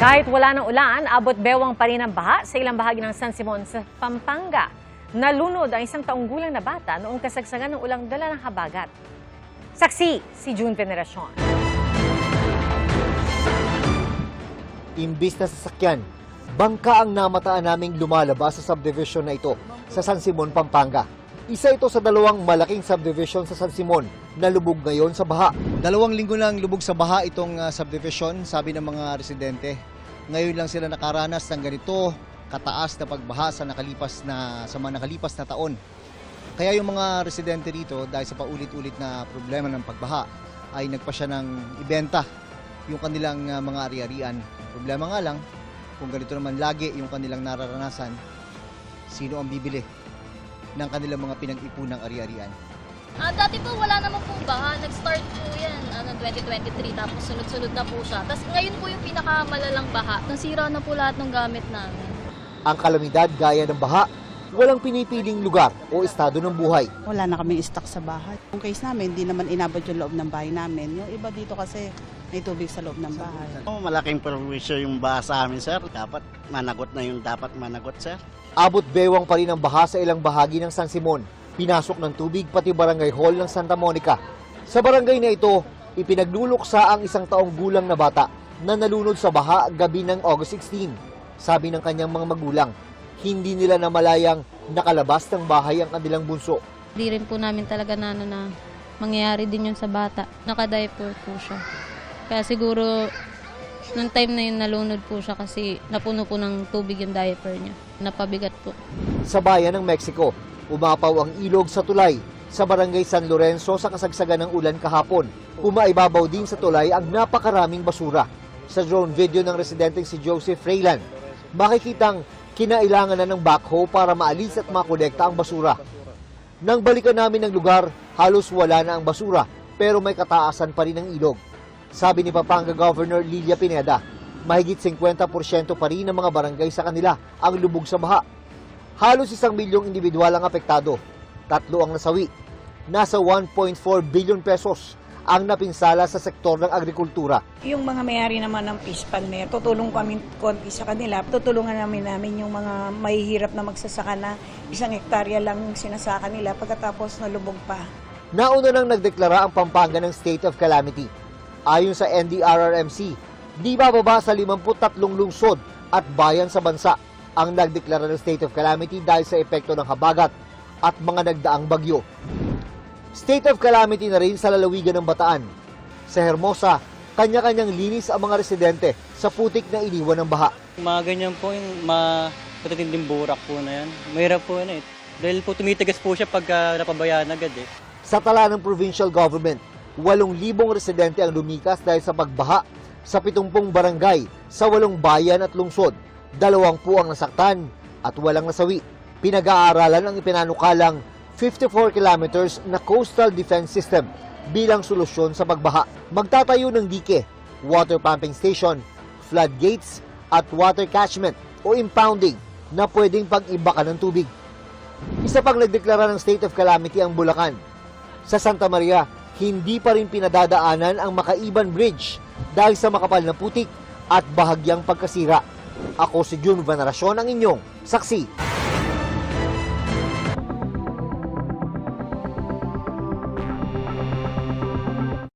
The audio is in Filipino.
Kahit wala ng ulan, abot bewang pa rin ang baha sa ilang bahagi ng San Simon sa Pampanga. Nalunod ang isang taong gulang na bata noong kasagsagan ng ulang dala ng habagat. Saksi si June Veneracion. Imbis na sasakyan, bangka ang namataan naming lumalabas sa subdivision na ito sa San Simon, Pampanga. Isa ito sa dalawang malaking subdivision sa San Simon na lubog ngayon sa baha. 2 linggo nang lubog sa baha itong subdivision, sabi ng mga residente. Ngayon lang sila nakaranas ng ganito kataas na pagbaha sa mga nakalipas na taon. Kaya yung mga residente dito, dahil sa paulit-ulit na problema ng pagbaha, ay nagpasya ng ibenta yung kanilang mga ari-arian. Problema nga lang, kung ganito naman lagi yung kanilang nararanasan, sino ang bibili ng kanilang mga pinag-ipunang ari-arian? Dati po wala naman pong baha. Nag-start po yan 2023 tapos sunod-sunod na po siya. Tapos ngayon po yung pinakamalalang baha. Nasira na po lahat ng gamit namin. Ang kalamidad gaya ng baha, walang pinipiling lugar o estado ng buhay. Wala na kaming stock sa bahay. Yung case namin, hindi naman inabot yung loob ng bahay namin. Yung iba dito kasi may tubig sa loob ng bahay. Malaking perwisyo yung baha sa amin, sir. Dapat managot na yung dapat managot, sir. Abot bewang pa rin ang baha sa ilang bahagi ng San Simon. Pinasok ng tubig pati barangay hall ng Santa Monica. Sa barangay na ito, ipinagluluksa ang isang taong gulang na bata na nalunod sa baha gabi ng August 16. Sabi ng kanyang mga magulang, hindi nila namalayang nakalabas ng bahay ang kanilang bunso. Di rin po namin talaga na mangyayari din yun sa bata. Naka-diaper po siya. Kaya siguro, nung time na yun nalunod po siya kasi napuno po ng tubig yung diaper niya. Napabigat po. Sa bayan ng Mexico, umapaw ang ilog sa tulay sa barangay San Lorenzo sa kasagsagan ng ulan kahapon. Umaibabaw din sa tulay ang napakaraming basura. Sa drone video ng residenteng si Joseph Freylan, makikitang kinailangan na ng backhoe para maalis at makolekta ang basura. Nang balikan namin ng lugar, halos wala na ang basura pero may kataasan pa rin ang ilog. Sabi ni Pampanga Governor Lilia Pineda, mahigit 50% pa rin ng mga barangay sa kanila ang lubog sa baha. Halos 1 milyong individual ang apektado, 3 ang nasawi. Nasa 1.4 billion pesos ang napinsala sa sektor ng agrikultura. Yung mga may-ari naman ng fish pond, tutulong kami konti sa kanila. Tutulungan namin yung mga mahihirap na magsasaka na 1 hektarya lang sinasaka nila pagkatapos nalubog pa. Nauna nang nagdeklara ang Pampanga ng State of Calamity. Ayon sa NDRRMC, di bababa sa 53 lungsod at bayan sa bansa ang nagdeklara ng State of Calamity dahil sa epekto ng habagat at mga nagdaang bagyo. State of Calamity na rin sa lalawigan ng Bataan. Sa Hermosa, kanya-kanyang linis ang mga residente sa putik na iniwan ng baha. Mga ganyan po yung matatinding burak po na yan. Mahirap po yan eh. Dahil po tumitigas po siya pagka napabayaan agad eh. Sa tala ng provincial government, 8,000 residente ang lumikas dahil sa pagbaha sa 70 barangay sa 8 bayan at lungsod. 2 po ang nasaktan at walang nasawi. Pinag-aaralan ang ipinanukalang 54 kilometers na coastal defense system bilang solusyon sa pagbaha. Magtatayo ng dike, water pumping station, floodgates at water catchment o impounding na pwedeng pag-ibakan ng tubig. Isa pang nagdeklara ng state of calamity ang Bulacan. Sa Santa Maria, hindi pa rin pinadadaanan ang Makaiban Bridge dahil sa makapal na putik at bahagyang pagkasira. Ako si June Veneracion, ang inyong saksi.